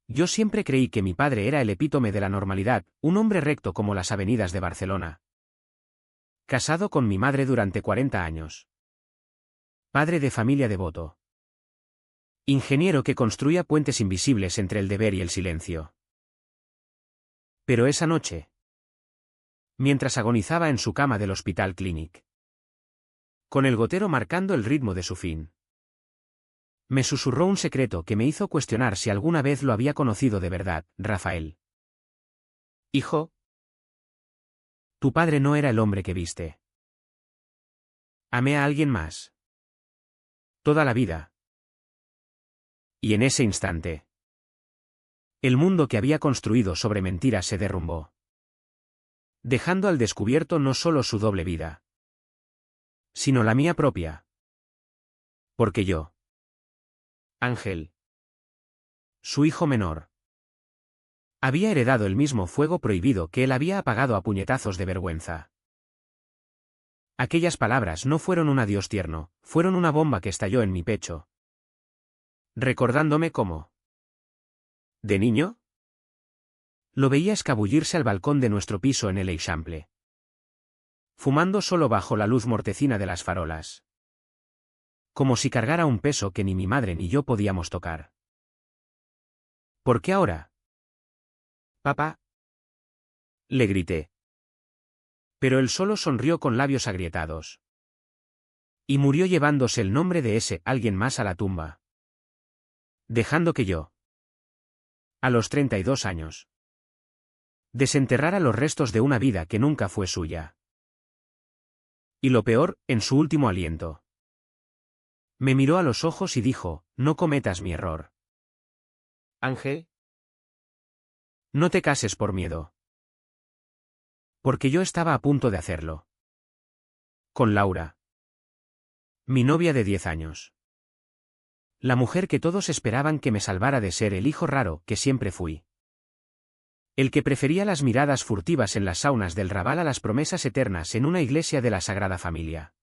Yo siempre creí que mi padre era el epítome de la normalidad, un hombre recto como las avenidas de Barcelona. Casado con mi madre durante 40 años. Padre de familia devoto. Ingeniero que construía puentes invisibles entre el deber y el silencio. Pero esa noche, mientras agonizaba en su cama del Hospital Clínic, con el gotero marcando el ritmo de su fin, me susurró un secreto que me hizo cuestionar si alguna vez lo había conocido de verdad. Rafael. Hijo, tu padre no era el hombre que viste. Amé a alguien más. Toda la vida. Y en ese instante, el mundo que había construido sobre mentiras se derrumbó, dejando al descubierto no solo su doble vida, sino la mía propia. Porque yo, Ángel, su hijo menor, había heredado el mismo fuego prohibido que él había apagado a puñetazos de vergüenza. Aquellas palabras no fueron un adiós tierno, fueron una bomba que estalló en mi pecho, recordándome cómo, de niño, lo veía escabullirse al balcón de nuestro piso en el Eixample, fumando solo bajo la luz mortecina de las farolas, como si cargara un peso que ni mi madre ni yo podíamos tocar. ¿Por qué ahora? Papá, le grité. Pero él solo sonrió con labios agrietados. Y murió llevándose el nombre de ese alguien más a la tumba, dejando que yo, a los 32 años, desenterrara los restos de una vida que nunca fue suya. Y lo peor, en su último aliento, me miró a los ojos y dijo: no cometas mi error. Ángel, no te cases por miedo. Porque yo estaba a punto de hacerlo. Con Laura, mi novia de 10 años. La mujer que todos esperaban que me salvara de ser el hijo raro que siempre fui. El que prefería las miradas furtivas en las saunas del Raval a las promesas eternas en una iglesia de la Sagrada Familia.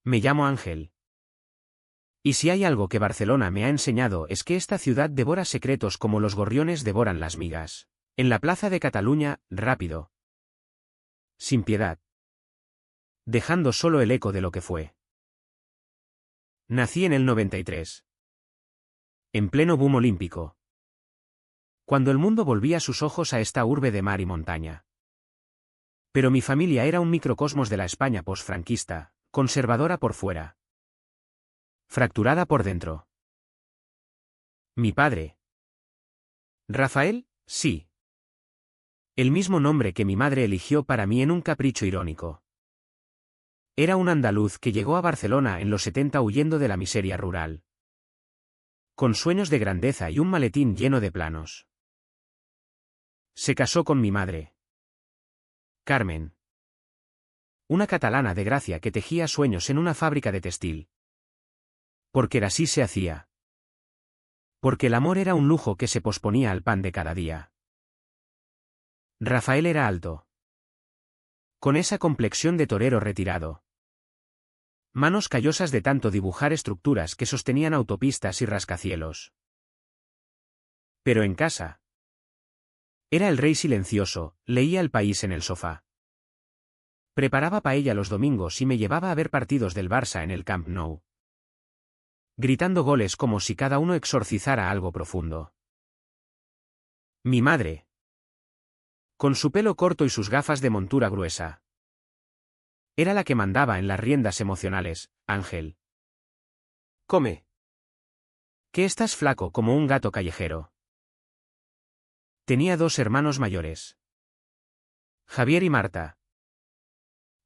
Me llamo Ángel. Y si hay algo que Barcelona me ha enseñado es que esta ciudad devora secretos como los gorriones devoran las migas. En la plaza de Cataluña, rápido. Sin piedad. Dejando solo el eco de lo que fue. Nací en el 93. En pleno boom olímpico. Cuando el mundo volvía sus ojos a esta urbe de mar y montaña. Pero mi familia era un microcosmos de la España posfranquista, conservadora por fuera, fracturada por dentro. Mi padre. Rafael, sí. El mismo nombre que mi madre eligió para mí en un capricho irónico. Era un andaluz que llegó a Barcelona en los 70 huyendo de la miseria rural, con sueños de grandeza y un maletín lleno de planos. Se casó con mi madre, Carmen, una catalana de Gracia que tejía sueños en una fábrica de textil. Porque así se hacía. Porque el amor era un lujo que se posponía al pan de cada día. Rafael era alto, con esa complexión de torero retirado. Manos callosas de tanto dibujar estructuras que sostenían autopistas y rascacielos. Pero en casa, era el rey silencioso, leía El País en el sofá. Preparaba paella los domingos y me llevaba a ver partidos del Barça en el Camp Nou, gritando goles como si cada uno exorcizara algo profundo. Mi madre, con su pelo corto y sus gafas de montura gruesa, era la que mandaba en las riendas emocionales. Ángel, come. Que estás flaco como un gato callejero. Tenía 2 hermanos mayores, Javier y Marta,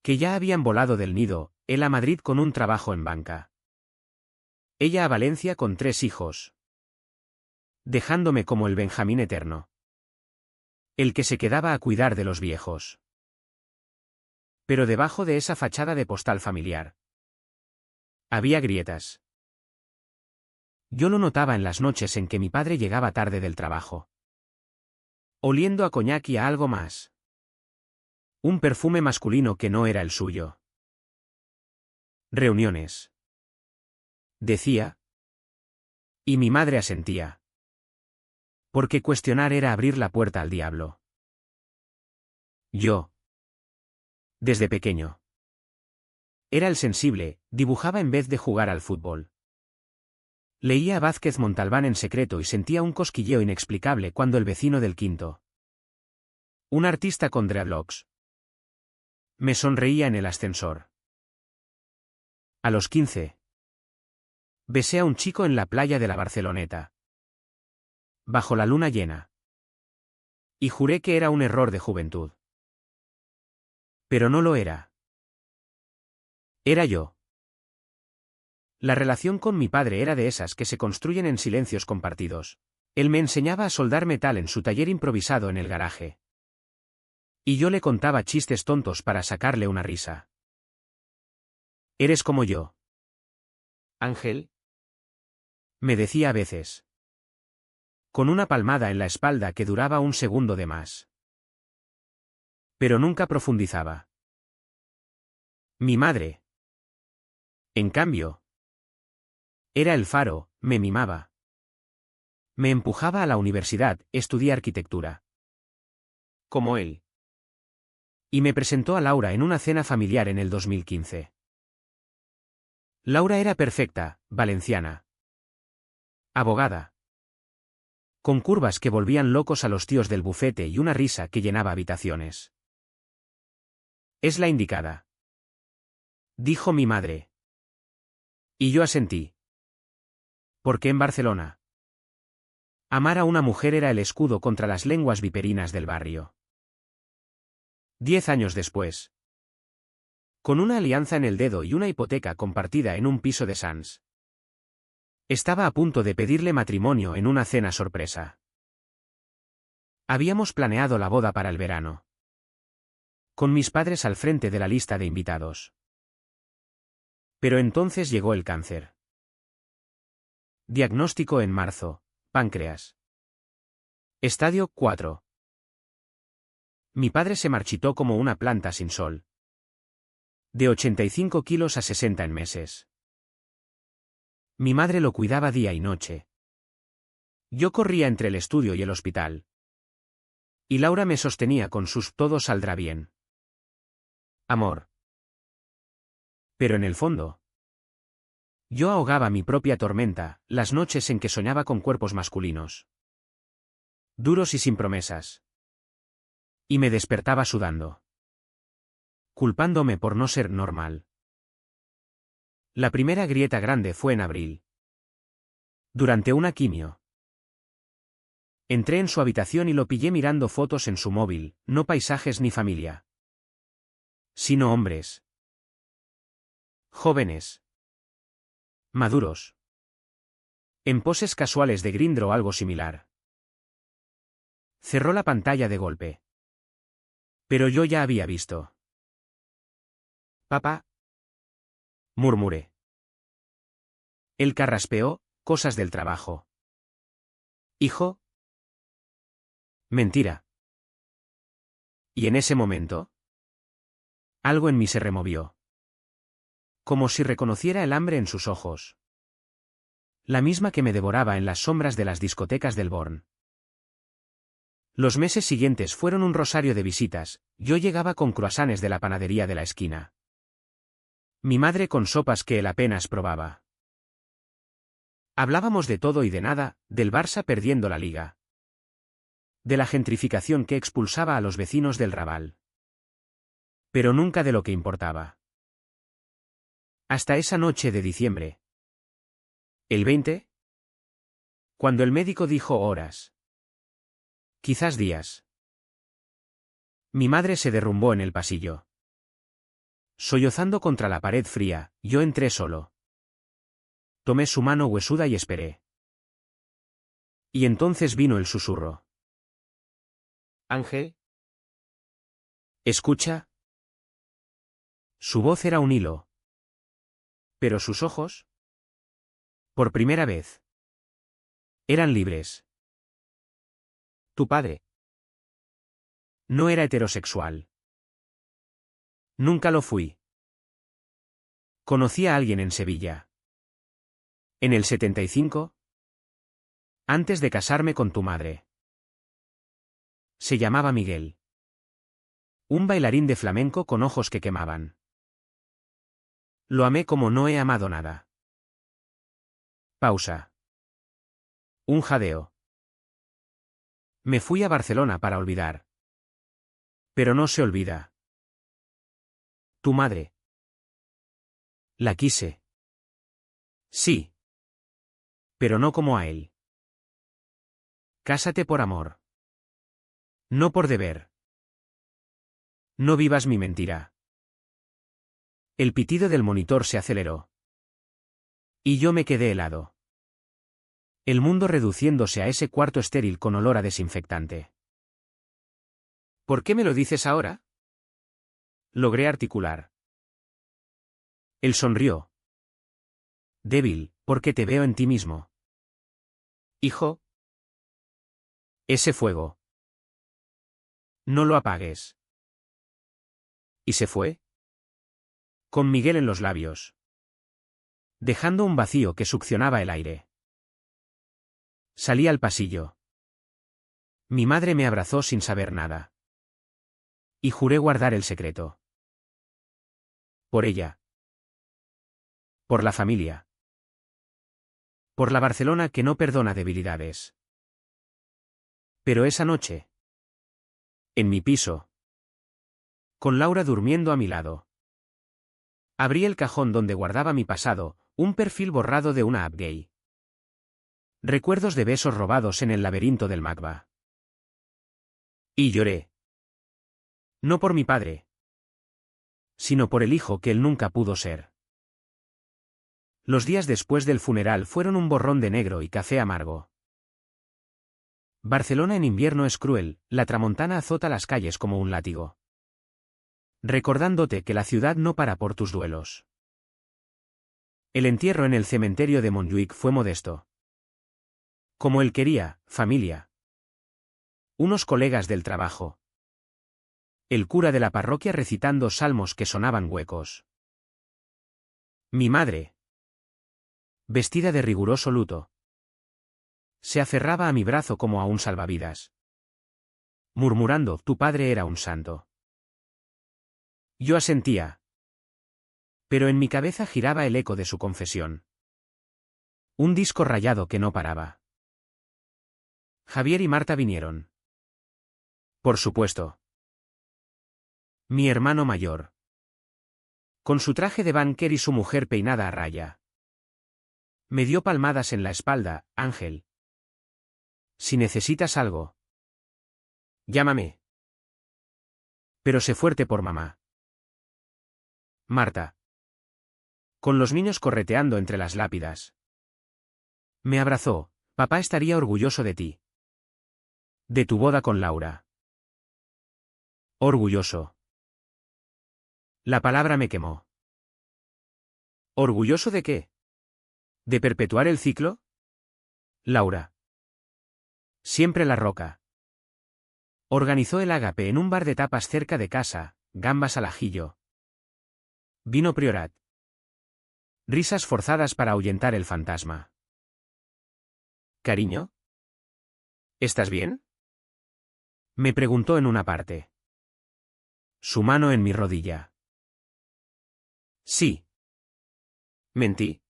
que ya habían volado del nido, él a Madrid con un trabajo en banca. Ella a Valencia con 3 hijos, dejándome como el Benjamín eterno, el que se quedaba a cuidar de los viejos. Pero debajo de esa fachada de postal familiar, había grietas. Yo lo notaba en las noches en que mi padre llegaba tarde del trabajo, oliendo a coñac y a algo más. Un perfume masculino que no era el suyo. Reuniones, decía. Y mi madre asentía. Porque cuestionar era abrir la puerta al diablo. Yo. Desde pequeño. Era el sensible, dibujaba en vez de jugar al fútbol. Leía a Vázquez Montalbán en secreto y sentía un cosquilleo inexplicable cuando el vecino del quinto, un artista con dreadlocks, me sonreía en el ascensor. A los 15. Besé a un chico en la playa de la Barceloneta, bajo la luna llena. Y juré que era un error de juventud. Pero no lo era. Era yo. La relación con mi padre era de esas que se construyen en silencios compartidos. Él me enseñaba a soldar metal en su taller improvisado en el garaje. Y yo le contaba chistes tontos para sacarle una risa. Eres como yo, Ángel, me decía a veces, con una palmada en la espalda que duraba un segundo de más. Pero nunca profundizaba. Mi madre, en cambio, era el faro, me mimaba. Me empujaba a la universidad, estudié arquitectura. Como él. Y me presentó a Laura en una cena familiar en el 2015. Laura era perfecta, valenciana. Abogada. Con curvas que volvían locos a los tíos del bufete y una risa que llenaba habitaciones. Es la indicada, dijo mi madre. Y yo asentí. Porque en Barcelona, amar a una mujer era el escudo contra las lenguas viperinas del barrio. 10 años después, con una alianza en el dedo y una hipoteca compartida en un piso de Sants, estaba a punto de pedirle matrimonio en una cena sorpresa. Habíamos planeado la boda para el verano, con mis padres al frente de la lista de invitados. Pero entonces llegó el cáncer. Diagnóstico en marzo, páncreas. Estadio 4. Mi padre se marchitó como una planta sin sol. De 85 kilos a 60 en meses. Mi madre lo cuidaba día y noche. Yo corría entre el estudio y el hospital. Y Laura me sostenía con sus "todo saldrá bien". Amor. Pero en el fondo, yo ahogaba mi propia tormenta, las noches en que soñaba con cuerpos masculinos, duros y sin promesas. Y me despertaba sudando, culpándome por no ser normal. La primera grieta grande fue en abril. Durante una quimio. Entré en su habitación y lo pillé mirando fotos en su móvil, no paisajes ni familia, sino hombres. Jóvenes. Maduros. En poses casuales de Grindr o algo similar. Cerró la pantalla de golpe. Pero yo ya había visto. Papá, murmuré. Él carraspeó, cosas del trabajo. Hijo. Mentira. Y en ese momento, algo en mí se removió. Como si reconociera el hambre en sus ojos. La misma que me devoraba en las sombras de las discotecas del Born. Los meses siguientes fueron un rosario de visitas, yo llegaba con croissants de la panadería de la esquina. Mi madre con sopas que él apenas probaba. Hablábamos de todo y de nada, del Barça perdiendo la liga. De la gentrificación que expulsaba a los vecinos del Raval. Pero nunca de lo que importaba. Hasta esa noche de diciembre. ¿El 20? Cuando el médico dijo horas. Quizás días. Mi madre se derrumbó en el pasillo. Sollozando contra la pared fría, yo entré solo. Tomé su mano huesuda y esperé. Y entonces vino el susurro. Ángel. ¿Escucha? Su voz era un hilo. Pero sus ojos, por primera vez, eran libres. Tu padre no era heterosexual. Nunca lo fui. Conocí a alguien en Sevilla. En el 75. Antes de casarme con tu madre. Se llamaba Miguel. Un bailarín de flamenco con ojos que quemaban. Lo amé como no he amado nada. Pausa. Un jadeo. Me fui a Barcelona para olvidar. Pero no se olvida. Tu madre. La quise. Sí. Pero no como a él. Cásate por amor. No por deber. No vivas mi mentira. El pitido del monitor se aceleró. Y yo me quedé helado. El mundo reduciéndose a ese cuarto estéril con olor a desinfectante. ¿Por qué me lo dices ahora? Logré articular. Él sonrió. Débil, porque te veo en ti mismo. Hijo. Ese fuego. No lo apagues. ¿Y se fue? Con Miguel en los labios. Dejando un vacío que succionaba el aire. Salí al pasillo. Mi madre me abrazó sin saber nada. Y juré guardar el secreto. Por ella. Por la familia. Por la Barcelona que no perdona debilidades. Pero esa noche. En mi piso. Con Laura durmiendo a mi lado. Abrí el cajón donde guardaba mi pasado, un perfil borrado de una app gay. Recuerdos de besos robados en el laberinto del Magba. Y lloré. No por mi padre. Sino por el hijo que él nunca pudo ser. Los días después del funeral fueron un borrón de negro y café amargo. Barcelona en invierno es cruel, la tramontana azota las calles como un látigo. Recordándote que la ciudad no para por tus duelos. El entierro en el cementerio de Montjuïc fue modesto. Como él quería, familia. Unos colegas del trabajo. El cura de la parroquia recitando salmos que sonaban huecos. Mi madre. Vestida de riguroso luto. Se aferraba a mi brazo como a un salvavidas. Murmurando, tu padre era un santo. Yo asentía. Pero en mi cabeza giraba el eco de su confesión. Un disco rayado que no paraba. Javier y Marta vinieron. Por supuesto. Mi hermano mayor. Con su traje de banquer y su mujer peinada a raya. Me dio palmadas en la espalda, Ángel. Si necesitas algo. Llámame. Pero sé fuerte por mamá. Marta. Con los niños correteando entre las lápidas. Me abrazó, papá estaría orgulloso de ti. De tu boda con Laura. Orgulloso. La palabra me quemó. ¿Orgulloso de qué? ¿De perpetuar el ciclo? Laura. Siempre la roca. Organizó el ágape en un bar de tapas cerca de casa, gambas al ajillo. Vino Priorat. Risas forzadas para ahuyentar el fantasma. ¿Cariño? ¿Estás bien? Me preguntó en una parte. Su mano en mi rodilla. Sí. Mentí.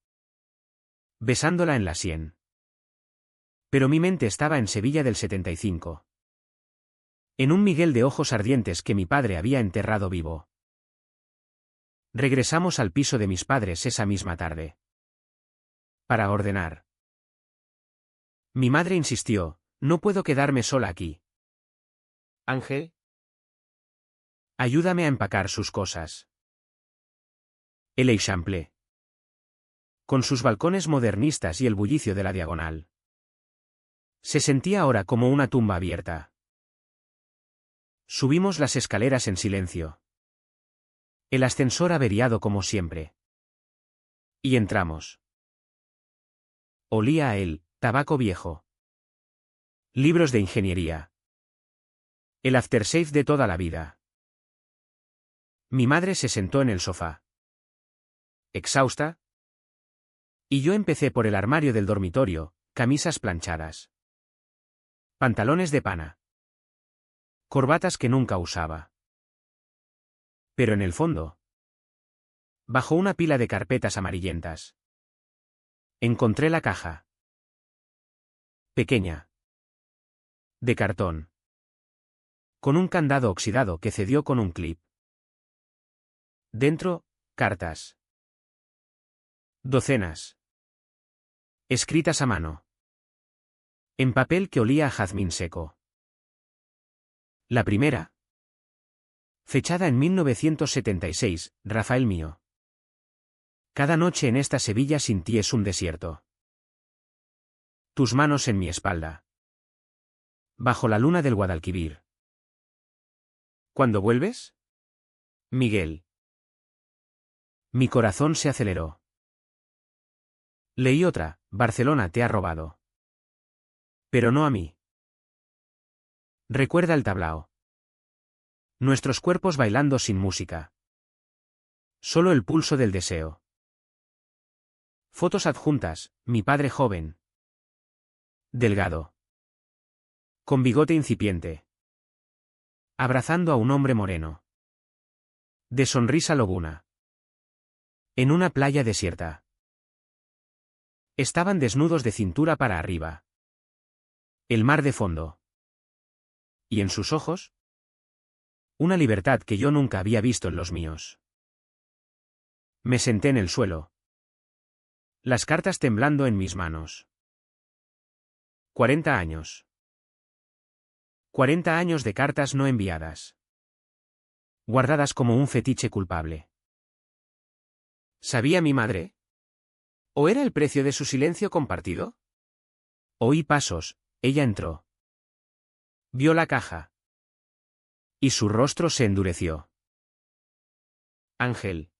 Besándola en la sien. Pero mi mente estaba en Sevilla del 75. En un Miguel de ojos ardientes que mi padre había enterrado vivo. Regresamos al piso de mis padres esa misma tarde. Para ordenar. Mi madre insistió, no puedo quedarme sola aquí. Ángel. Ayúdame a empacar sus cosas. El Eixample. Con sus balcones modernistas y el bullicio de la diagonal. Se sentía ahora como una tumba abierta. Subimos las escaleras en silencio. El ascensor averiado como siempre. Y entramos. Olía a él, tabaco viejo. Libros de ingeniería. El aftershave de toda la vida. Mi madre se sentó en el sofá. Exhausta. Y yo empecé por el armario del dormitorio, camisas planchadas. Pantalones de pana. Corbatas que nunca usaba. Pero en el fondo, bajo una pila de carpetas amarillentas, encontré la caja. Pequeña. De cartón. Con un candado oxidado que cedió con un clip. Dentro, cartas. Docenas. Escritas a mano. En papel que olía a jazmín seco. La primera. Fechada en 1976, Rafael mío. Cada noche en esta Sevilla sin ti es un desierto. Tus manos en mi espalda. Bajo la luna del Guadalquivir. ¿Cuándo vuelves? Miguel. Mi corazón se aceleró. Leí otra, Barcelona te ha robado. Pero no a mí. Recuerda el tablao. Nuestros cuerpos bailando sin música. Solo el pulso del deseo. Fotos adjuntas, mi padre joven. Delgado. Con bigote incipiente. Abrazando a un hombre moreno. De sonrisa lobuna. En una playa desierta. Estaban desnudos de cintura para arriba. El mar de fondo. Y en sus ojos, una libertad que yo nunca había visto en los míos. Me senté en el suelo. Las cartas temblando en mis manos. 40 años. 40 años de cartas no enviadas. Guardadas como un fetiche culpable. ¿Sabía mi madre? ¿O era el precio de su silencio compartido? Oí pasos, ella entró. Vio la caja. Y su rostro se endureció. Ángel.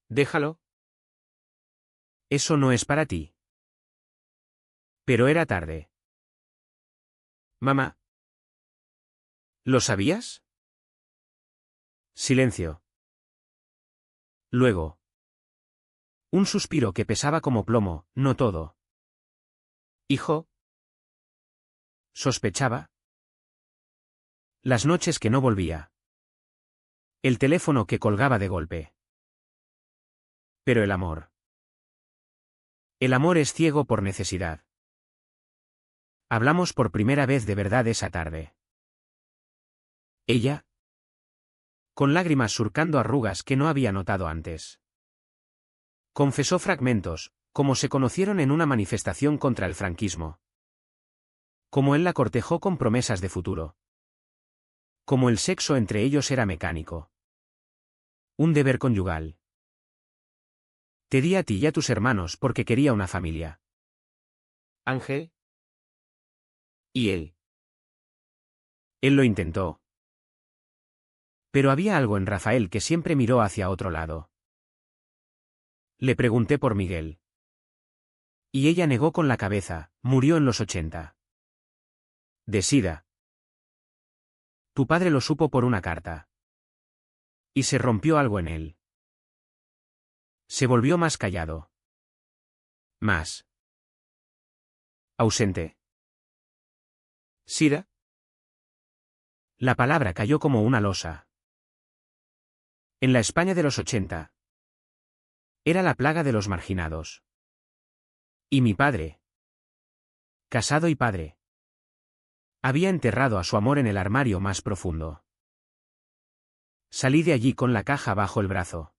Déjalo. Eso no es para ti. Pero era tarde. Mamá. ¿Lo sabías? Silencio. Luego. Un suspiro que pesaba como plomo, no todo. Hijo. ¿Sospechaba? Las noches que no volvía. El teléfono que colgaba de golpe. Pero el amor. El amor es ciego por necesidad. Hablamos por primera vez de verdad esa tarde. Ella. Con lágrimas surcando arrugas que no había notado antes. Confesó fragmentos, como se conocieron en una manifestación contra el franquismo. Como él la cortejó con promesas de futuro. Como el sexo entre ellos era mecánico. Un deber conyugal. Te di a ti y a tus hermanos porque quería una familia. Ángel. ¿Y él? Él lo intentó. Pero había algo en Rafael que siempre miró hacia otro lado. Le pregunté por Miguel. Y ella negó con la cabeza, murió en los 80. De sida. Tu padre lo supo por una carta. Y se rompió algo en él. Se volvió más callado. Más. Ausente. ¿Sida? La palabra cayó como una losa. En la España de los 80. Era la plaga de los marginados. Y mi padre. Casado y padre. Había enterrado a su amor en el armario más profundo. Salí de allí con la caja bajo el brazo.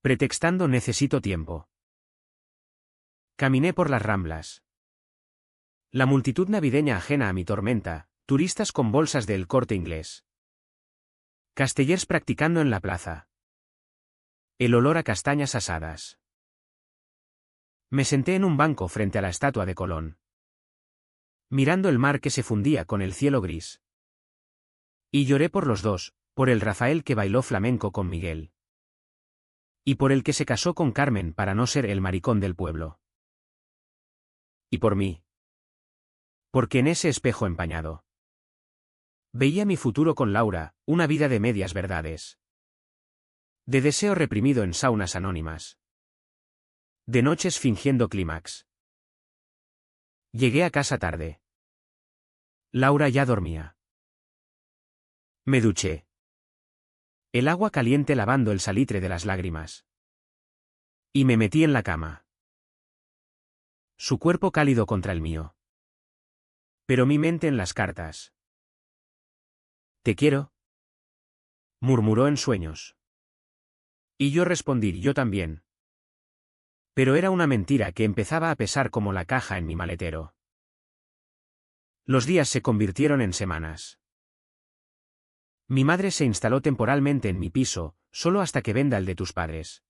Pretextando necesito tiempo. Caminé por las Ramblas. La multitud navideña ajena a mi tormenta, turistas con bolsas del Corte Inglés. Castellers practicando en la plaza. El olor a castañas asadas. Me senté en un banco frente a la estatua de Colón. Mirando el mar que se fundía con el cielo gris. Y lloré por los dos, por el Rafael que bailó flamenco con Miguel. Y por el que se casó con Carmen para no ser el maricón del pueblo. Y por mí. Porque en ese espejo empañado. Veía mi futuro con Laura, una vida de medias verdades. De deseo reprimido en saunas anónimas. De noches fingiendo clímax. Llegué a casa tarde. Laura ya dormía. Me duché. El agua caliente lavando el salitre de las lágrimas. Y me metí en la cama. Su cuerpo cálido contra el mío. Pero mi mente en las cartas. «Te quiero», murmuró en sueños. Y yo respondí, «Yo también». Pero era una mentira que empezaba a pesar como la caja en mi maletero. Los días se convirtieron en semanas. Mi madre se instaló temporalmente en mi piso, solo hasta que venda el de tus padres.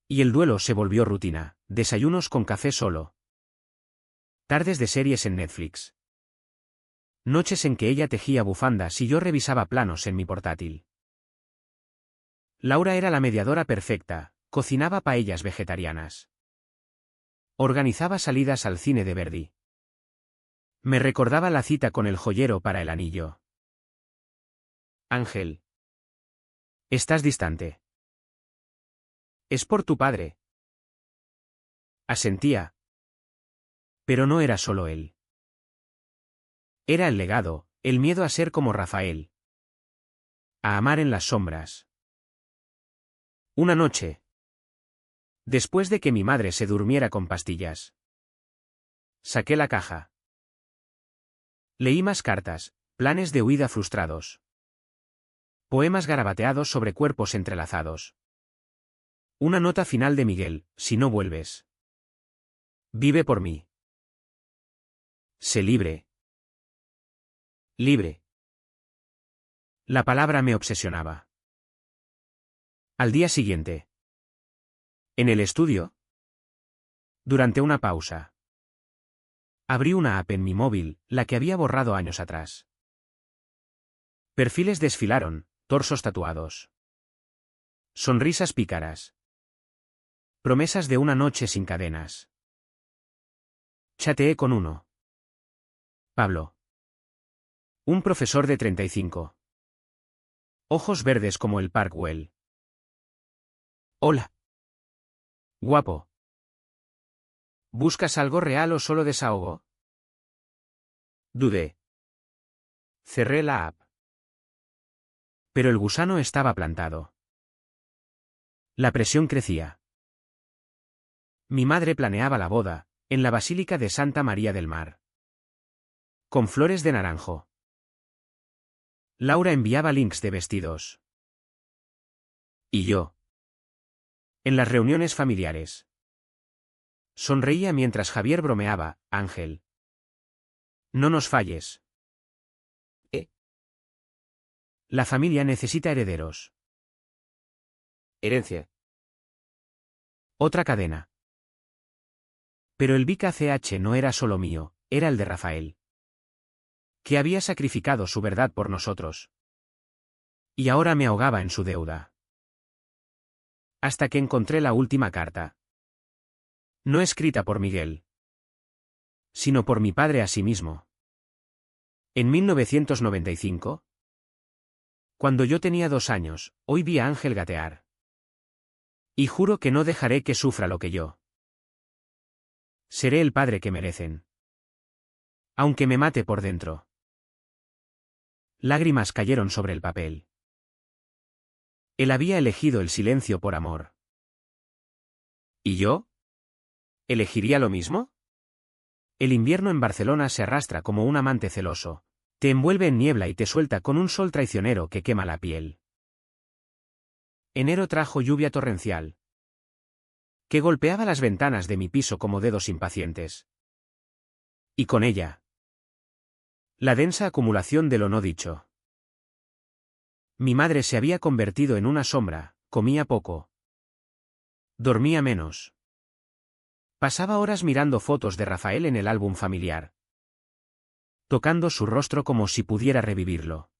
Y el duelo se volvió rutina, desayunos con café solo. Tardes de series en Netflix. Noches en que ella tejía bufandas y yo revisaba planos en mi portátil. Laura era la mediadora perfecta, cocinaba paellas vegetarianas. Organizaba salidas al cine de Verdi. Me recordaba la cita con el joyero para el anillo. Ángel. Estás distante. Es por tu padre. Asentía. Pero no era solo él. Era el legado, el miedo a ser como Rafael. A amar en las sombras. Una noche. Después de que mi madre se durmiera con pastillas. Saqué la caja. Leí más cartas, planes de huida frustrados. Poemas garabateados sobre cuerpos entrelazados. Una nota final de Miguel, si no vuelves. Vive por mí. Sé libre. Libre. La palabra me obsesionaba. Al día siguiente. En el estudio. Durante una pausa. Abrí una app en mi móvil, la que había borrado años atrás. Perfiles desfilaron, torsos tatuados. Sonrisas pícaras. Promesas de una noche sin cadenas. Chateé con uno. Pablo. Un profesor de 35. Ojos verdes como el Parkwell. Hola. Guapo. ¿Buscas algo real o solo desahogo? Dudé. Cerré la app. Pero el gusano estaba plantado. La presión crecía. Mi madre planeaba la boda, en la Basílica de Santa María del Mar. Con flores de naranjo. Laura enviaba links de vestidos. ¿Y yo? En las reuniones familiares. Sonreía mientras Javier bromeaba, Ángel. No nos falles. La familia necesita herederos. Herencia. Otra cadena. Pero el Vic ACH no era solo mío, era el de Rafael. Que había sacrificado su verdad por nosotros. Y ahora me ahogaba en su deuda. Hasta que encontré la última carta. No escrita por Miguel. Sino por mi padre a sí mismo. En 1995. Cuando yo tenía 2 años, hoy vi a Ángel gatear. Y juro que no dejaré que sufra lo que yo. Seré el padre que merecen. Aunque me mate por dentro. Lágrimas cayeron sobre el papel. Él había elegido el silencio por amor. ¿Y yo? ¿Elegiría lo mismo? El invierno en Barcelona se arrastra como un amante celoso. Te envuelve en niebla y te suelta con un sol traicionero que quema la piel. Enero trajo lluvia torrencial. Que golpeaba las ventanas de mi piso como dedos impacientes. Y con ella. La densa acumulación de lo no dicho. Mi madre se había convertido en una sombra, comía poco. Dormía menos. Pasaba horas mirando fotos de Rafael en el álbum familiar. Tocando su rostro como si pudiera revivirlo.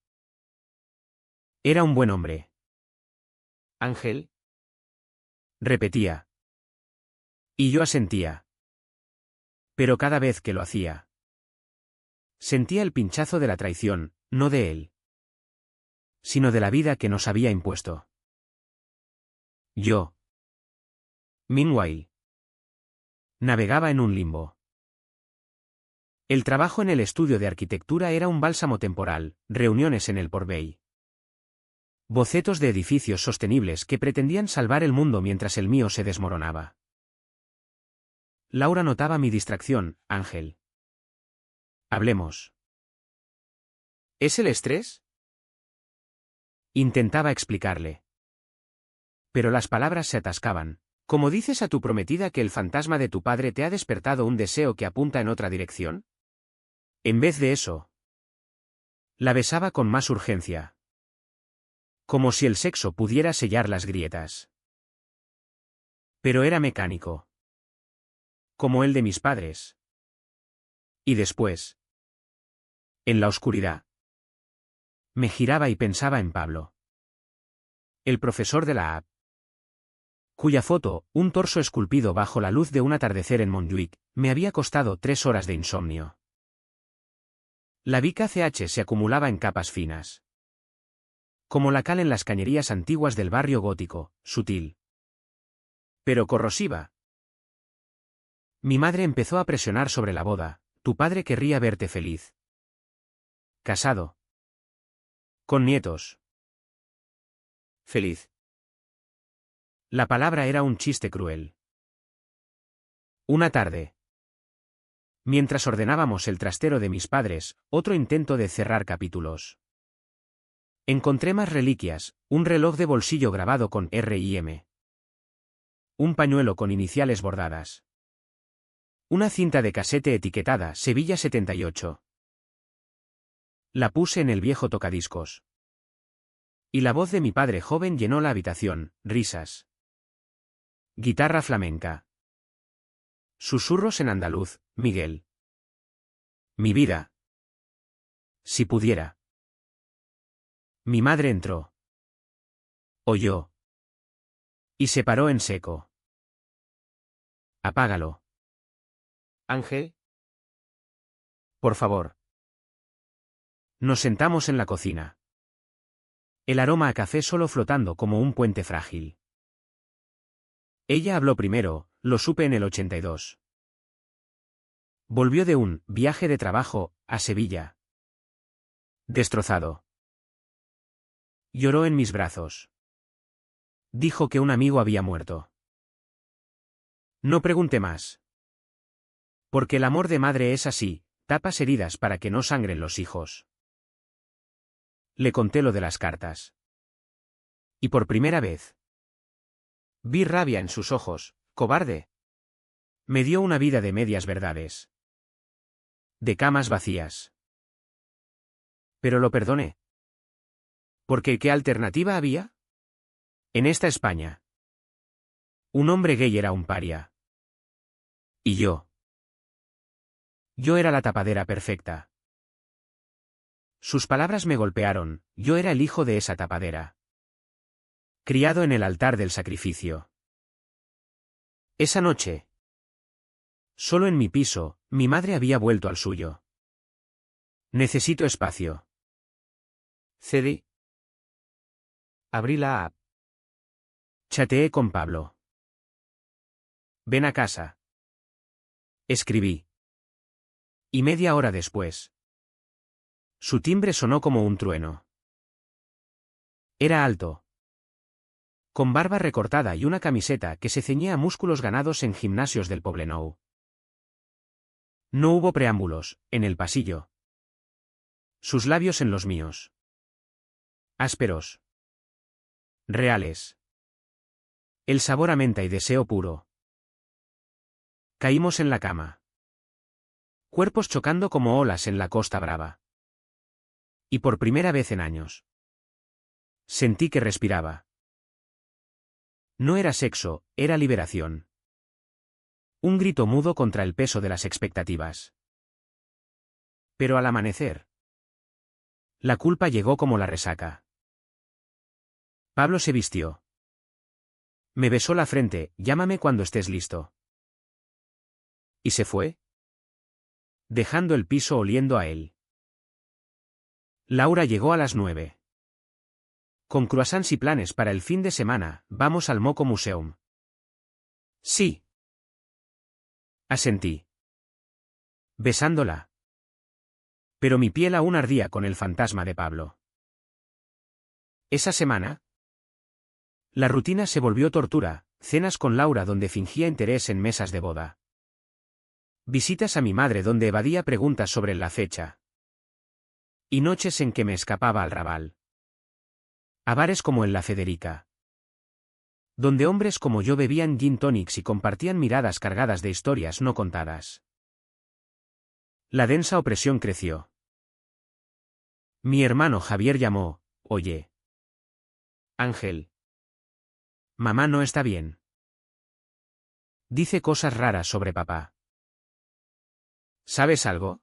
Era un buen hombre. Ángel. Repetía. Y yo asentía. Pero cada vez que lo hacía. Sentía el pinchazo de la traición, no de él. Sino de la vida que nos había impuesto. Yo. Meanwhile. Navegaba en un limbo. El trabajo en el estudio de arquitectura era un bálsamo temporal, reuniones en el Port-Bay. Bocetos de edificios sostenibles que pretendían salvar el mundo mientras el mío se desmoronaba. Laura notaba mi distracción, Ángel. Hablemos. ¿Es el estrés? Intentaba explicarle. Pero las palabras se atascaban. ¿Cómo dices a tu prometida que el fantasma de tu padre te ha despertado un deseo que apunta en otra dirección? En vez de eso, la besaba con más urgencia. Como si el sexo pudiera sellar las grietas. Pero era mecánico. Como el de mis padres. Y después. En la oscuridad. Me giraba y pensaba en Pablo. El profesor de la AP. Cuya foto, un torso esculpido bajo la luz de un atardecer en Montjuic, me había costado 3 horas de insomnio. La Vic ACH se acumulaba en capas finas. Como la cal en las cañerías antiguas del barrio gótico, sutil. Pero corrosiva. Mi madre empezó a presionar sobre la boda. Tu padre querría verte feliz. Casado. Con nietos. Feliz. La palabra era un chiste cruel. Una tarde. Mientras ordenábamos el trastero de mis padres, otro intento de cerrar capítulos. Encontré más reliquias, un reloj de bolsillo grabado con R&M. Un pañuelo con iniciales bordadas. Una cinta de casete etiquetada Sevilla 78. La puse en el viejo tocadiscos. Y la voz de mi padre joven llenó la habitación, risas. Guitarra flamenca. Susurros en andaluz, Miguel. Mi vida. Si pudiera. Mi madre entró. Oyó. Y se paró en seco. Apágalo. Ángel. Por favor. Nos sentamos en la cocina. El aroma a café solo flotando como un puente frágil. Ella habló primero, lo supe en el 82. Volvió de un viaje de trabajo a Sevilla. Destrozado. Lloró en mis brazos. Dijo que un amigo había muerto. No pregunté más. Porque el amor de madre es así, tapas heridas para que no sangren los hijos. Le conté lo de las cartas. Y por primera vez. Vi rabia en sus ojos, cobarde. Me dio una vida de medias verdades. De camas vacías. Pero lo perdoné. Porque ¿qué alternativa había? En esta España. Un hombre gay era un paria. Y yo. Yo era la tapadera perfecta. Sus palabras me golpearon, yo era el hijo de esa tapadera. Criado en el altar del sacrificio. Esa noche. Solo en mi piso, mi madre había vuelto al suyo. Necesito espacio. Cedí. Abrí la app. Chateé con Pablo. Ven a casa. Escribí. Y media hora después. Su timbre sonó como un trueno. Era alto. Con barba recortada y una camiseta que se ceñía a músculos ganados en gimnasios del Poblenou. No hubo preámbulos, en el pasillo. Sus labios en los míos. Ásperos. Reales. El sabor a menta y deseo puro. Caímos en la cama. Cuerpos chocando como olas en la Costa Brava. Y por primera vez en años. Sentí que respiraba. No era sexo, era liberación. Un grito mudo contra el peso de las expectativas. Pero al amanecer. La culpa llegó como la resaca. Pablo se vistió. Me besó la frente, llámame cuando estés listo. ¿Y se fue? Dejando el piso oliendo a él. Laura llegó a las 9. Con croissants y planes para el fin de semana, vamos al Moco Museum. Sí. Asentí. Besándola. Pero mi piel aún ardía con el fantasma de Pablo. Esa semana, la rutina se volvió tortura, cenas con Laura donde fingía interés en mesas de boda. Visitas a mi madre donde evadía preguntas sobre la fecha. Y noches en que me escapaba al Raval. A bares como en La Federica. Donde hombres como yo bebían gin tonics y compartían miradas cargadas de historias no contadas. La densa opresión creció. Mi hermano Javier llamó, oye. Ángel. Mamá no está bien. Dice cosas raras sobre papá. ¿Sabes algo?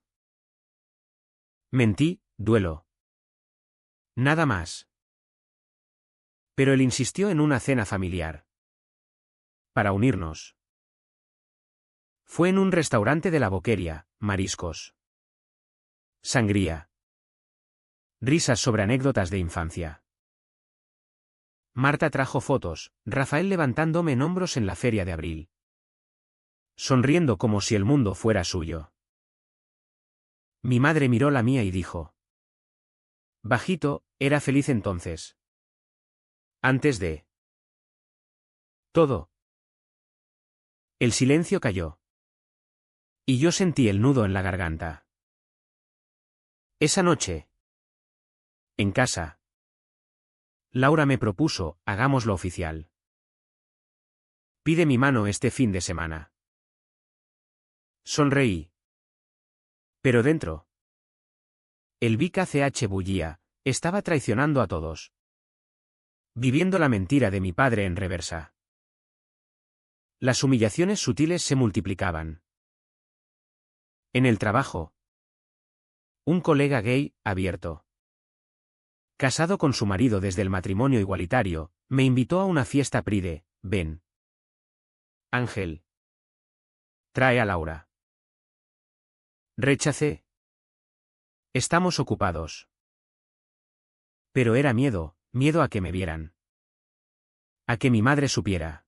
Mentí, duelo. Nada más. Pero él insistió en una cena familiar. Para unirnos. Fue en un restaurante de la Boqueria, mariscos. Sangría. Risas sobre anécdotas de infancia. Marta trajo fotos, Rafael levantándome en hombros en la feria de abril. Sonriendo como si el mundo fuera suyo. Mi madre miró la mía y dijo. Bajito, era feliz entonces. Antes de todo. El silencio cayó. Y yo sentí el nudo en la garganta. Esa noche. En casa. Laura me propuso, hagámoslo oficial. Pide mi mano este fin de semana. Sonreí. Pero dentro. El Big ACH bullía, estaba traicionando a todos. Viviendo la mentira de mi padre en reversa. Las humillaciones sutiles se multiplicaban. En el trabajo. Un colega gay, abierto. Casado con su marido desde el matrimonio igualitario, me invitó a una fiesta pride, ven. Ángel. Trae a Laura. Rechacé. Estamos ocupados. Pero era miedo, miedo a que me vieran. A que mi madre supiera.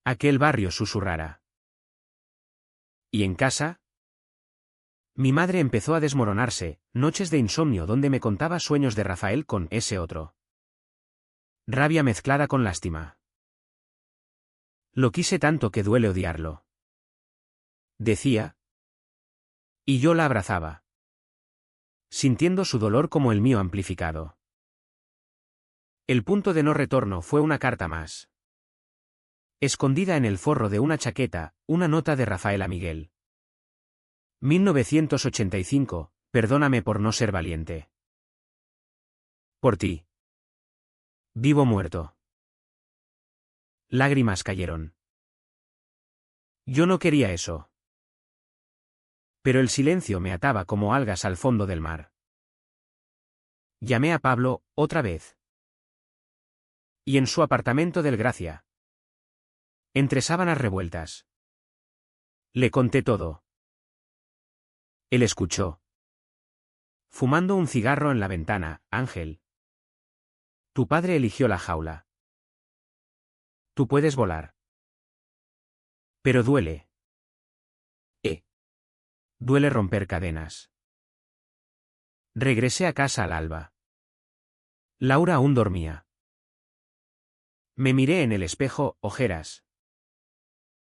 A que el barrio susurrara. ¿Y en casa? Mi madre empezó a desmoronarse, noches de insomnio donde me contaba sueños de Rafael con ese otro. Rabia mezclada con lástima. Lo quise tanto que duele odiarlo. Decía. Y yo la abrazaba. Sintiendo su dolor como el mío amplificado. El punto de no retorno fue una carta más. Escondida en el forro de una chaqueta, una nota de Rafael a Miguel. 1985, perdóname por no ser valiente. Por ti. Vivo muerto. Lágrimas cayeron. Yo no quería eso. Pero el silencio me ataba como algas al fondo del mar. Llamé a Pablo, otra vez. Y en su apartamento del Gracia. Entre sábanas revueltas. Le conté todo. Él escuchó. Fumando un cigarro en la ventana, Ángel. Tu padre eligió la jaula. Tú puedes volar. Pero duele. Duele romper cadenas. Regresé a casa al alba. Laura aún dormía. Me miré en el espejo, ojeras.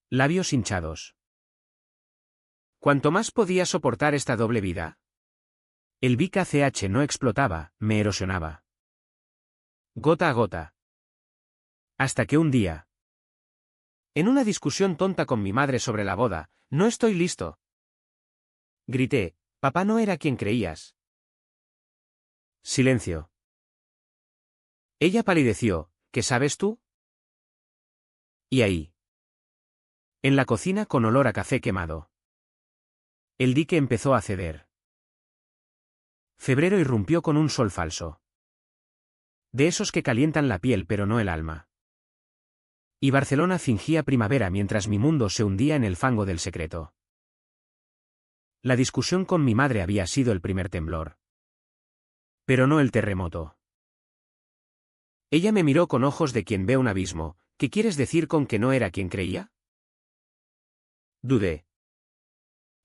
Labios hinchados. ¿Cuánto más podía soportar esta doble vida? El Big ACH no explotaba, me erosionaba. Gota a gota. Hasta que un día. En una discusión tonta con mi madre sobre la boda, no estoy listo. Grité, papá no era quien creías. Silencio. Ella palideció, ¿qué sabes tú? Y ahí. En la cocina con olor a café quemado. El dique empezó a ceder. Febrero irrumpió con un sol falso. De esos que calientan la piel pero no el alma. Y Barcelona fingía primavera mientras mi mundo se hundía en el fango del secreto. La discusión con mi madre había sido el primer temblor. Pero no el terremoto. Ella me miró con ojos de quien ve un abismo. ¿Qué quieres decir con que no era quien creía? Dudé.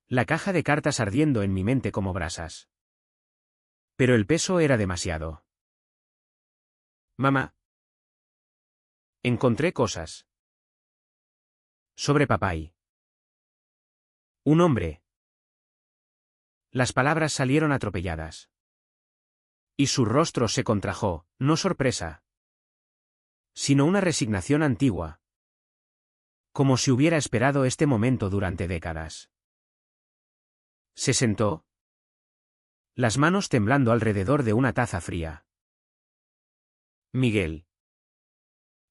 La caja de cartas ardiendo en mi mente como brasas. Pero el peso era demasiado. Mamá. Encontré cosas. Sobre Papay. Un hombre. Las palabras salieron atropelladas. Y su rostro se contrajo, no sorpresa, sino una resignación antigua. Como si hubiera esperado este momento durante décadas. Se sentó. Las manos temblando alrededor de una taza fría. Miguel.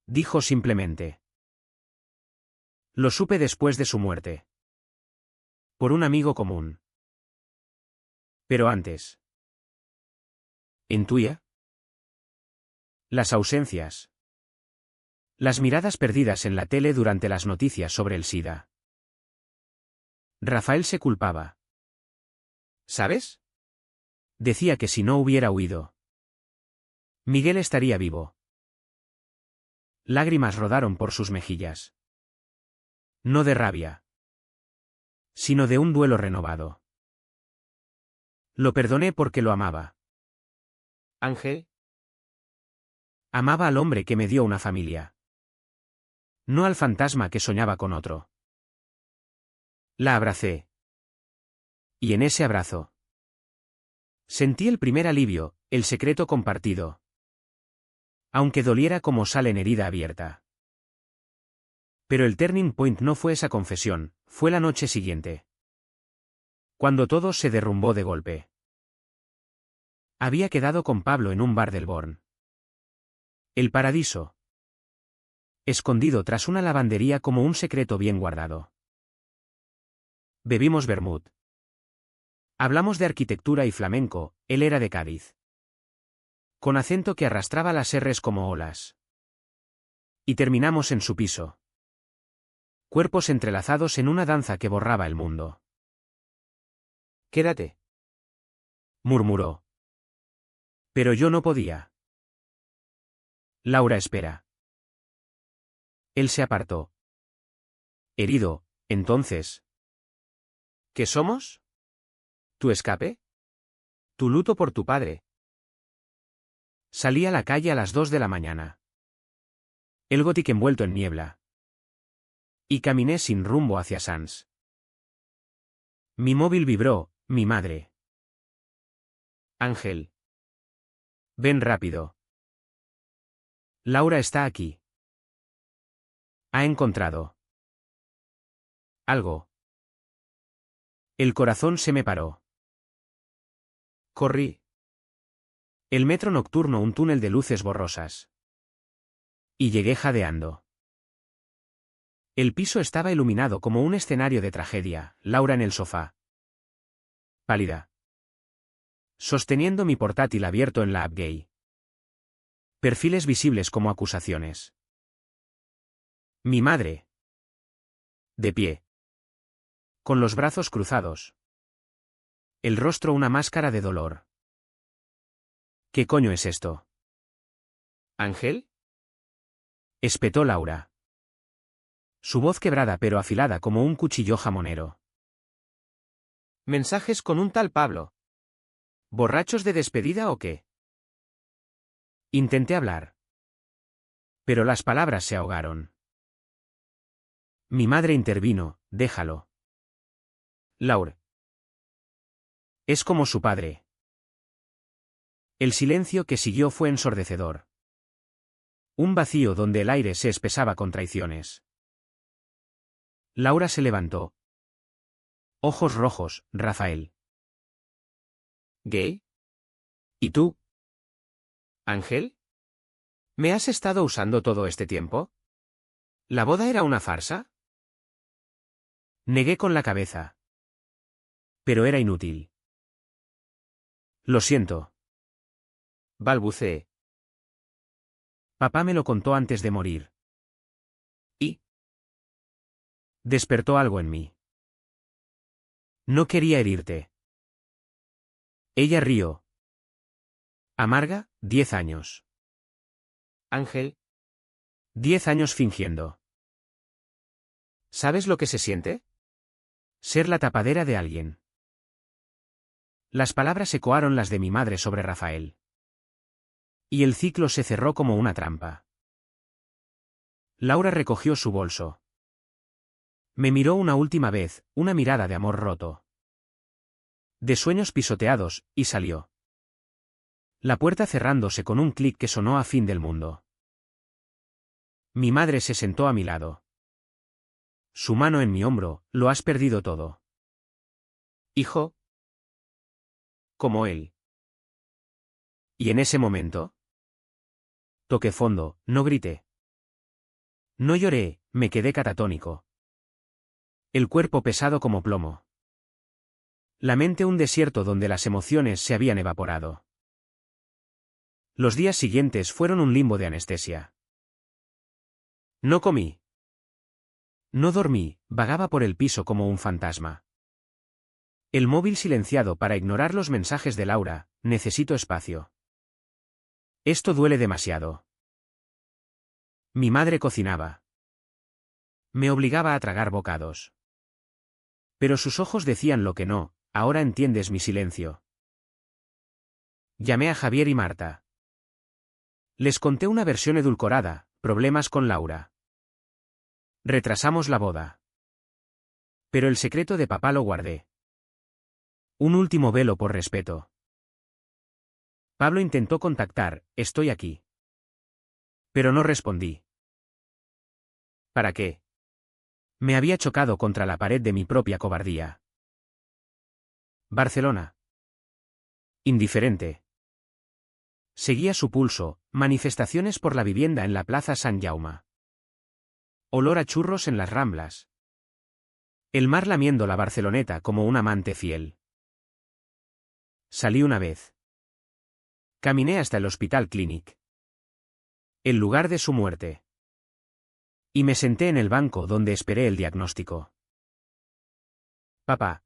Dijo simplemente. Lo supe después de su muerte. Por un amigo común. Pero antes. ¿Intuía? Las ausencias. Las miradas perdidas en la tele durante las noticias sobre el SIDA. Rafael se culpaba. ¿Sabes? Decía que si no hubiera huido, Miguel estaría vivo. Lágrimas rodaron por sus mejillas. No de rabia, sino de un duelo renovado. Lo perdoné porque lo amaba. Ángel. Amaba al hombre que me dio una familia. No al fantasma que soñaba con otro. La abracé. Y en ese abrazo sentí el primer alivio, el secreto compartido. Aunque doliera como sal en herida abierta. Pero el turning point no fue esa confesión, fue la noche siguiente. Cuando todo se derrumbó de golpe. Había quedado con Pablo en un bar del Born. El Paradiso. Escondido tras una lavandería como un secreto bien guardado. Bebimos vermut. Hablamos de arquitectura y flamenco, él era de Cádiz. Con acento que arrastraba las R's como olas. Y terminamos en su piso. Cuerpos entrelazados en una danza que borraba el mundo. Quédate. Murmuró. Pero yo no podía. Laura espera. Él se apartó. Herido, entonces. ¿Qué somos? ¿Tu escape? Tu luto por tu padre. Salí a la calle a las 2 de la mañana. El Gothic envuelto en niebla. Y caminé sin rumbo hacia Sans. Mi móvil vibró, mi madre. Ángel. Ven rápido. Laura está aquí. Ha encontrado algo. El corazón se me paró. Corrí. El metro nocturno, un túnel de luces borrosas. Y llegué jadeando. El piso estaba iluminado como un escenario de tragedia, Laura en el sofá. Pálida. Sosteniendo mi portátil abierto en la app gay. Perfiles visibles como acusaciones. Mi madre. De pie. Con los brazos cruzados. El rostro una máscara de dolor. ¿Qué coño es esto? ¿Ángel? Espetó Laura. Su voz quebrada pero afilada como un cuchillo jamonero. Mensajes con un tal Pablo. ¿Borrachos de despedida o qué? Intenté hablar. Pero las palabras se ahogaron. Mi madre intervino, déjalo. Laura. Es como su padre. El silencio que siguió fue ensordecedor. Un vacío donde el aire se espesaba con traiciones. Laura se levantó. Ojos rojos, Rafael. ¿Gay? ¿Y tú? ¿Ángel? ¿Me has estado usando todo este tiempo? ¿La boda era una farsa? Negué con la cabeza. Pero era inútil. Lo siento. Balbuceé. Papá me lo contó antes de morir. ¿Y? Despertó algo en mí. No quería herirte. Ella rió. Amarga, 10 años. Ángel. 10 años fingiendo. ¿Sabes lo que se siente? Ser la tapadera de alguien. Las palabras ecoaron las de mi madre sobre Rafael. Y el ciclo se cerró como una trampa. Laura recogió su bolso. Me miró una última vez, una mirada de amor roto. De sueños pisoteados, y salió. La puerta cerrándose con un clic que sonó a fin del mundo. Mi madre se sentó a mi lado. Su mano en mi hombro, lo has perdido todo. Hijo. Como él. Y en ese momento. Toqué fondo, no grité. No lloré, me quedé catatónico. El cuerpo pesado como plomo. La mente un desierto donde las emociones se habían evaporado. Los días siguientes fueron un limbo de anestesia. No comí. No dormí, vagaba por el piso como un fantasma. El móvil silenciado para ignorar los mensajes de Laura, necesito espacio. Esto duele demasiado. Mi madre cocinaba. Me obligaba a tragar bocados. Pero sus ojos decían lo que no, ahora entiendes mi silencio. Llamé a Javier y Marta. Les conté una versión edulcorada, problemas con Laura. Retrasamos la boda. Pero el secreto de papá lo guardé. Un último velo por respeto. Pablo intentó contactar, estoy aquí. Pero no respondí. ¿Para qué? Me había chocado contra la pared de mi propia cobardía. Barcelona. Indiferente. Seguía su pulso, manifestaciones por la vivienda en la Plaza San Jaume. Olor a churros en las Ramblas. El mar lamiendo la Barceloneta como un amante fiel. Salí una vez. Caminé hasta el Hospital Clínic. El lugar de su muerte. Y me senté en el banco donde esperé el diagnóstico. Papá.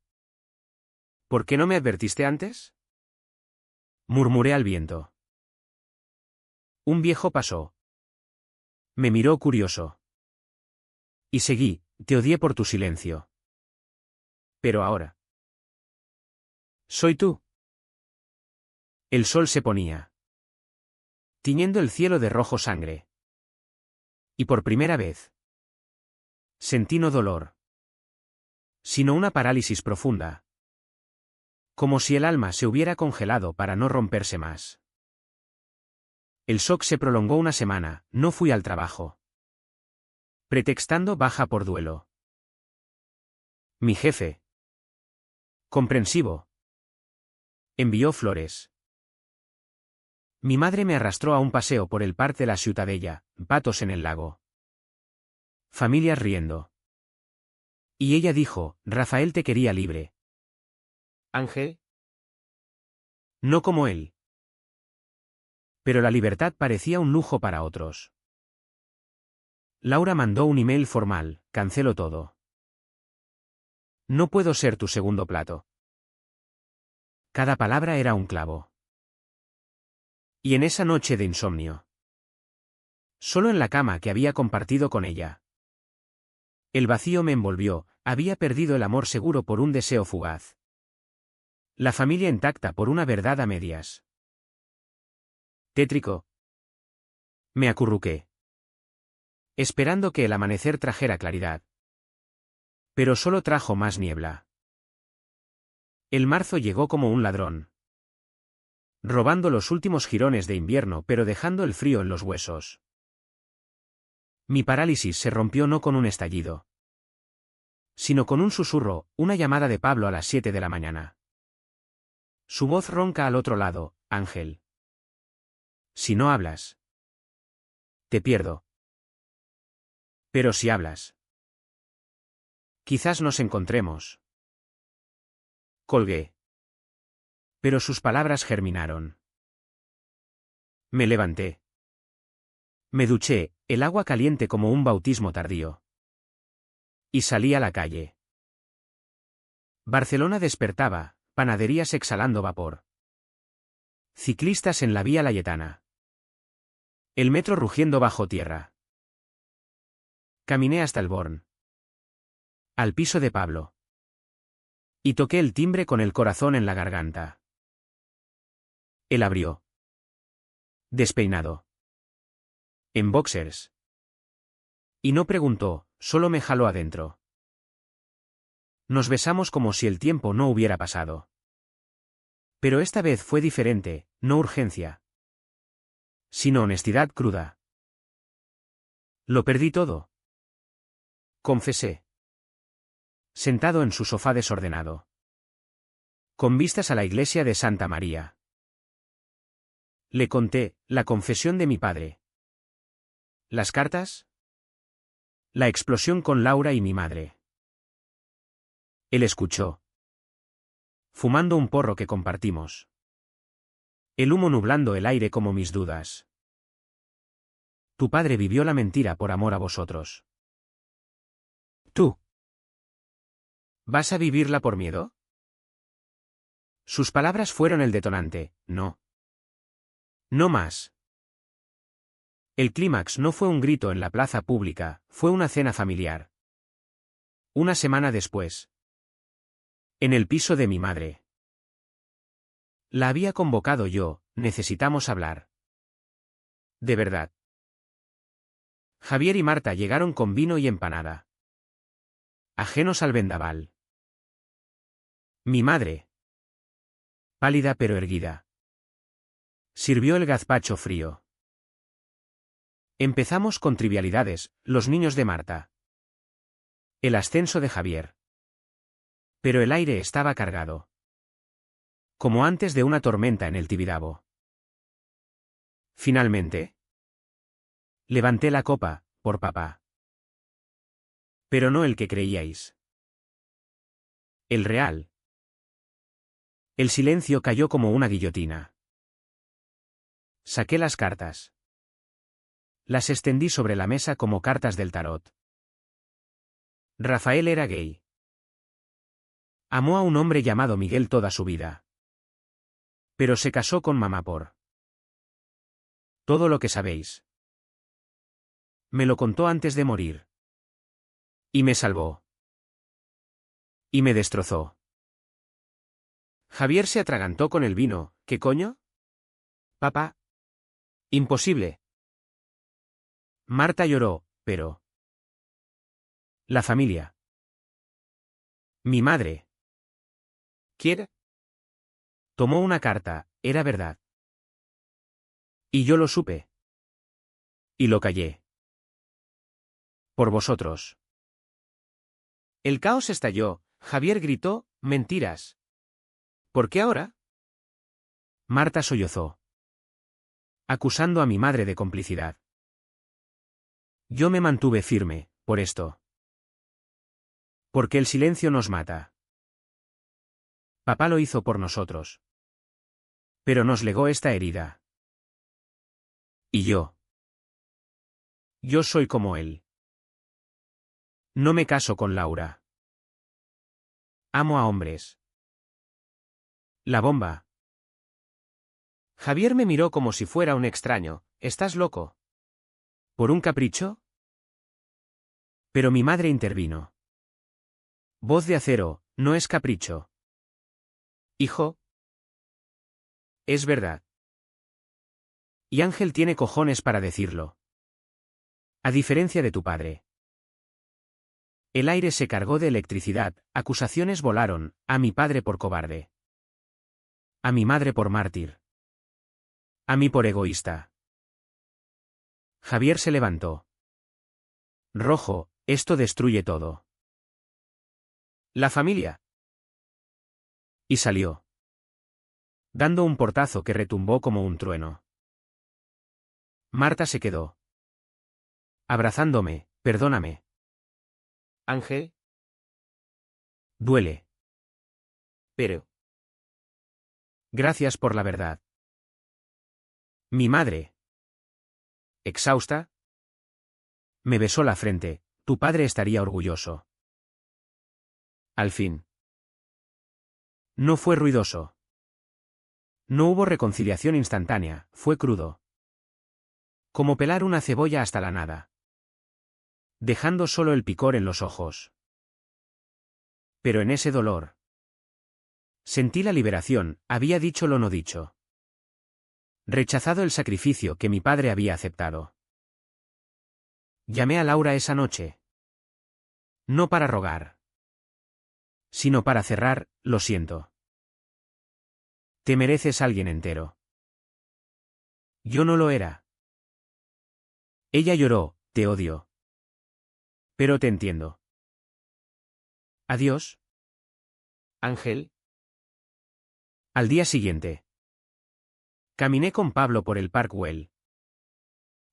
¿Por qué no me advertiste antes? Murmuré al viento. Un viejo pasó. Me miró curioso. Y seguí, te odié por tu silencio. Pero ahora. Soy tú. El sol se ponía. Tiñendo el cielo de rojo sangre. Y por primera vez. Sentí no dolor. Sino una parálisis profunda. Como si el alma se hubiera congelado para no romperse más. El shock se prolongó una semana, no fui al trabajo. Pretextando baja por duelo. Mi jefe. Comprensivo. Envió flores. Mi madre me arrastró a un paseo por el Parc de la Ciutadella, patos en el lago. Familias riendo. Y ella dijo, Rafael te quería libre. Ángel. No como él. Pero la libertad parecía un lujo para otros. Laura mandó un email formal, cancelo todo. No puedo ser tu segundo plato. Cada palabra era un clavo. Y en esa noche de insomnio. Solo en la cama que había compartido con ella. El vacío me envolvió, había perdido el amor seguro por un deseo fugaz. La familia intacta por una verdad a medias. Tétrico. Me acurruqué. Esperando que el amanecer trajera claridad. Pero solo trajo más niebla. El marzo llegó como un ladrón. Robando los últimos jirones de invierno pero dejando el frío en los huesos. Mi parálisis se rompió no con un estallido. Sino con un susurro, una llamada de Pablo a las 7 de la mañana. Su voz ronca al otro lado, Ángel. Si no hablas. Te pierdo. Pero si hablas. Quizás nos encontremos. Colgué. Pero sus palabras germinaron. Me levanté. Me duché, el agua caliente como un bautismo tardío. Y salí a la calle. Barcelona despertaba, panaderías exhalando vapor. Ciclistas en la vía Layetana. El metro rugiendo bajo tierra. Caminé hasta el Born. Al piso de Pablo. Y toqué el timbre con el corazón en la garganta. Él abrió. Despeinado. En boxers. Y no preguntó, solo me jaló adentro. Nos besamos como si el tiempo no hubiera pasado. Pero esta vez fue diferente, no urgencia, sino honestidad cruda. Lo perdí todo. Confesé. Sentado en su sofá desordenado. Con vistas a la iglesia de Santa María. Le conté la confesión de mi padre. Las cartas. La explosión con Laura y mi madre. Él escuchó. Fumando un porro que compartimos. El humo nublando el aire como mis dudas. Tu padre vivió la mentira por amor a vosotros. ¿Tú? ¿Vas a vivirla por miedo? Sus palabras fueron el detonante, no. No más. El clímax no fue un grito en la plaza pública, fue una cena familiar. Una semana después. En el piso de mi madre. La había convocado yo, necesitamos hablar. De verdad. Javier y Marta llegaron con vino y empanada. Ajenos al vendaval. Mi madre. Pálida pero erguida. Sirvió el gazpacho frío. Empezamos con trivialidades, los niños de Marta. El ascenso de Javier. Pero el aire estaba cargado. Como antes de una tormenta en el Tibidabo. Finalmente. Levanté la copa, por papá. Pero no el que creíais. El real. El silencio cayó como una guillotina. Saqué las cartas. Las extendí sobre la mesa como cartas del tarot. Rafael era gay. Amó a un hombre llamado Miguel toda su vida. Pero se casó con mamá por todo lo que sabéis. Me lo contó antes de morir. Y me salvó. Y me destrozó. Javier se atragantó con el vino. ¿Qué coño? Papá. Imposible. Marta lloró, pero... La familia. Mi madre. ¿Quiere? Tomó una carta, era verdad. Y yo lo supe. Y lo callé. Por vosotros. El caos estalló, Javier gritó, mentiras. ¿Por qué ahora? Marta sollozó. Acusando a mi madre de complicidad. Yo me mantuve firme, por esto. Porque el silencio nos mata. Papá lo hizo por nosotros. Pero nos legó esta herida. Y yo. Yo soy como él. No me caso con Laura. Amo a hombres. La bomba. Javier me miró como si fuera un extraño. ¿Estás loco? ¿Por un capricho? Pero mi madre intervino. Voz de acero, no es capricho. Hijo. Es verdad. Y Ángel tiene cojones para decirlo. A diferencia de tu padre. El aire se cargó de electricidad, acusaciones volaron, a mi padre por cobarde. A mi madre por mártir. A mí por egoísta. Javier se levantó. Rojo, esto destruye todo. La familia. Y salió. Dando un portazo que retumbó como un trueno. Marta se quedó. Abrazándome, perdóname. Ángel. Duele. Pero. Gracias por la verdad. Mi madre. Exhausta. Me besó la frente, tu padre estaría orgulloso. Al fin. No fue ruidoso. No hubo reconciliación instantánea, fue crudo. Como pelar una cebolla hasta la nada. Dejando solo el picor en los ojos. Pero en ese dolor. Sentí la liberación, había dicho lo no dicho. Rechazado el sacrificio que mi padre había aceptado. Llamé a Laura esa noche. No para rogar. Sino para cerrar, lo siento. Te mereces alguien entero. Yo no lo era. Ella lloró, te odio. Pero te entiendo. Adiós. Ángel. Al día siguiente. Caminé con Pablo por el Park Güell.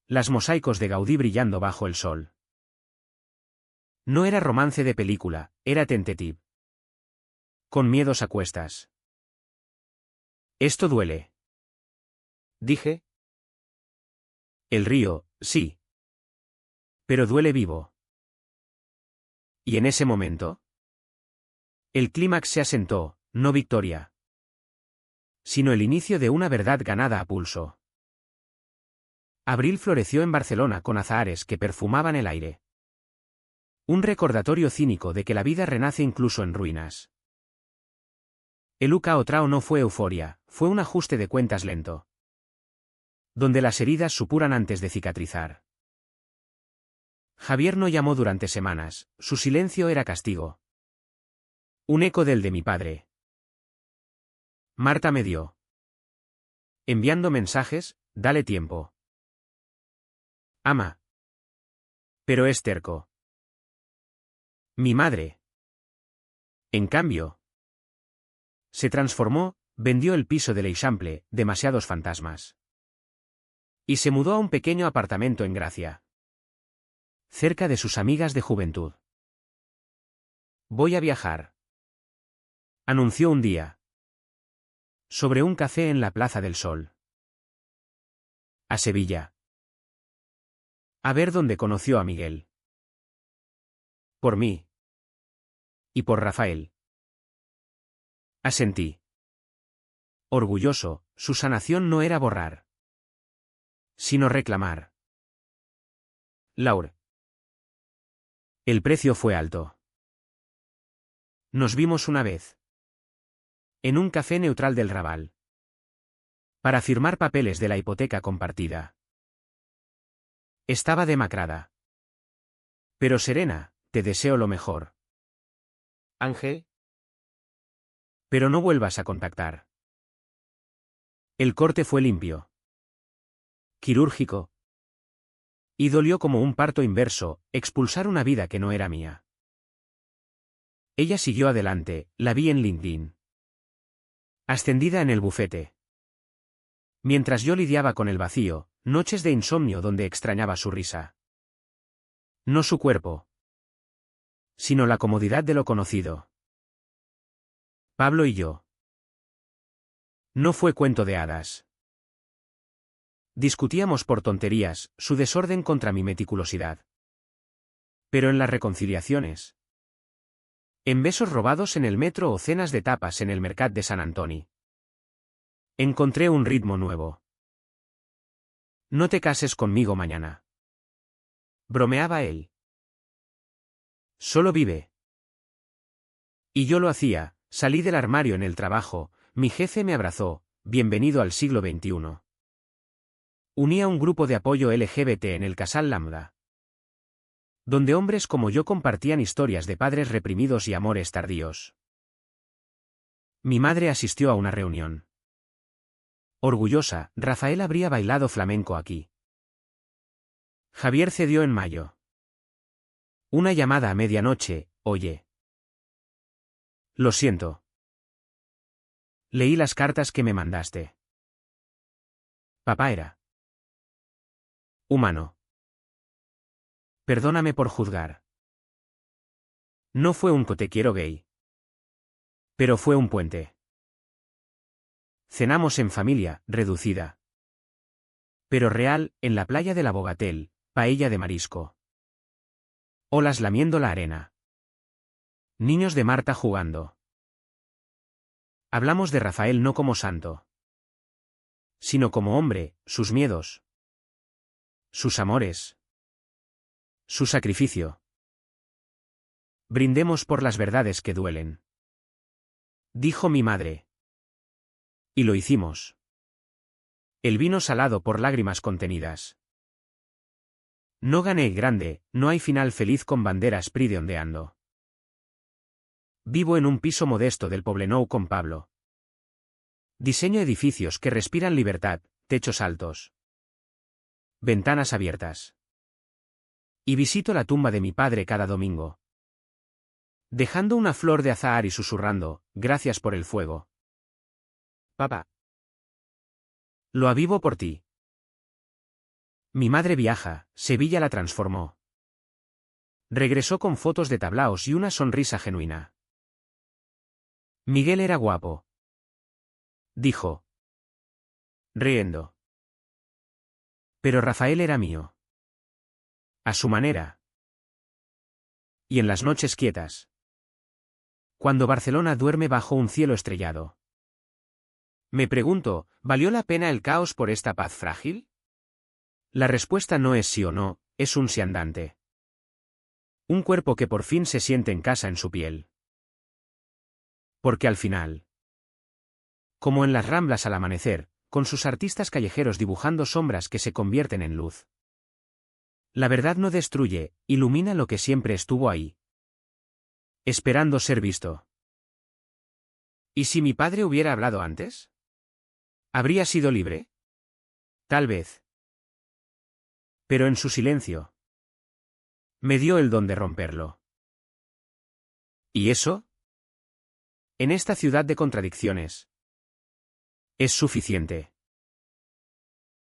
Las mosaicos de Gaudí brillando bajo el sol. No era romance de película, era tentative. Con miedos a cuestas. Esto duele. Dije. El río, sí. Pero duele vivo. Y en ese momento. El clímax se asentó, no victoria. Sino el inicio de una verdad ganada a pulso. Abril floreció en Barcelona con azahares que perfumaban el aire. Un recordatorio cínico de que la vida renace incluso en ruinas. El Uca Trao no fue euforia, fue un ajuste de cuentas lento. Donde las heridas supuran antes de cicatrizar. Javier no llamó durante semanas, su silencio era castigo. Un eco del de mi padre. Marta me dio. Enviando mensajes, dale tiempo. Ama. Pero es terco. Mi madre. En cambio. Se transformó, vendió el piso de l'Eixample, demasiados fantasmas. Y se mudó a un pequeño apartamento en Gracia. Cerca de sus amigas de juventud. Voy a viajar. Anunció un día. Sobre un café en la Plaza del Sol. A Sevilla. A ver dónde conoció a Miguel. Por mí. Y por Rafael. Asentí. Orgulloso, su sanación no era borrar. Sino reclamar. Laura. El precio fue alto. Nos vimos una vez. En un café neutral del Raval. Para firmar papeles de la hipoteca compartida. Estaba demacrada. Pero serena, te deseo lo mejor. Ángel. Pero no vuelvas a contactar. El corte fue limpio. Quirúrgico. Y dolió como un parto inverso, expulsar una vida que no era mía. Ella siguió adelante, la vi en LinkedIn. Ascendida en el bufete. Mientras yo lidiaba con el vacío, noches de insomnio donde extrañaba su risa. No su cuerpo. Sino la comodidad de lo conocido. Pablo y yo. No fue cuento de hadas. Discutíamos por tonterías, su desorden contra mi meticulosidad. Pero en las reconciliaciones. En besos robados en el metro o cenas de tapas en el Mercat de Sant Antoni. Encontré un ritmo nuevo. No te cases conmigo mañana. Bromeaba él. Solo vive. Y yo lo hacía, salí del armario en el trabajo, mi jefe me abrazó, bienvenido al siglo XXI. Unía un grupo de apoyo LGBT en el Casal Lambda. Donde hombres como yo compartían historias de padres reprimidos y amores tardíos. Mi madre asistió a una reunión. Orgullosa, Rafael habría bailado flamenco aquí. Javier cedió en mayo. Una llamada a medianoche, oye. Lo siento. Leí las cartas que me mandaste. Papá era humano. Perdóname por juzgar. No fue un te quiero gay. Pero fue un puente. Cenamos en familia, reducida. Pero real, en la playa de la Bogatel, paella de marisco. Olas lamiendo la arena. Niños de Marta jugando. Hablamos de Rafael no como santo. Sino como hombre, sus miedos. Sus amores. Su sacrificio. Brindemos por las verdades que duelen. dijo mi madre. Y lo hicimos. El vino salado por lágrimas contenidas. No gané grande, no hay final feliz con banderas PRI de ondeando. Vivo en un piso modesto del Poblenou con Pablo. Diseño edificios que respiran libertad, techos altos. Ventanas abiertas. Y visito la tumba de mi padre cada domingo. Dejando una flor de azahar y susurrando, gracias por el fuego. Papá. Lo avivo por ti. Mi madre viaja, Sevilla la transformó. Regresó con fotos de tablaos y una sonrisa genuina. Miguel era guapo. Dijo. Riendo. Pero Rafael era mío. A su manera. Y en las noches quietas. Cuando Barcelona duerme bajo un cielo estrellado. Me pregunto, ¿valió la pena el caos por esta paz frágil? La respuesta no es sí o no, es un sí andante. Un cuerpo que por fin se siente en casa en su piel. Porque al final. Como en las Ramblas al amanecer, con sus artistas callejeros dibujando sombras que se convierten en luz. La verdad no destruye, ilumina lo que siempre estuvo ahí. Esperando ser visto. ¿Y si mi padre hubiera hablado antes? ¿Habría sido libre? Tal vez. Pero en su silencio. Me dio el don de romperlo. ¿Y eso? En esta ciudad de contradicciones. Es suficiente.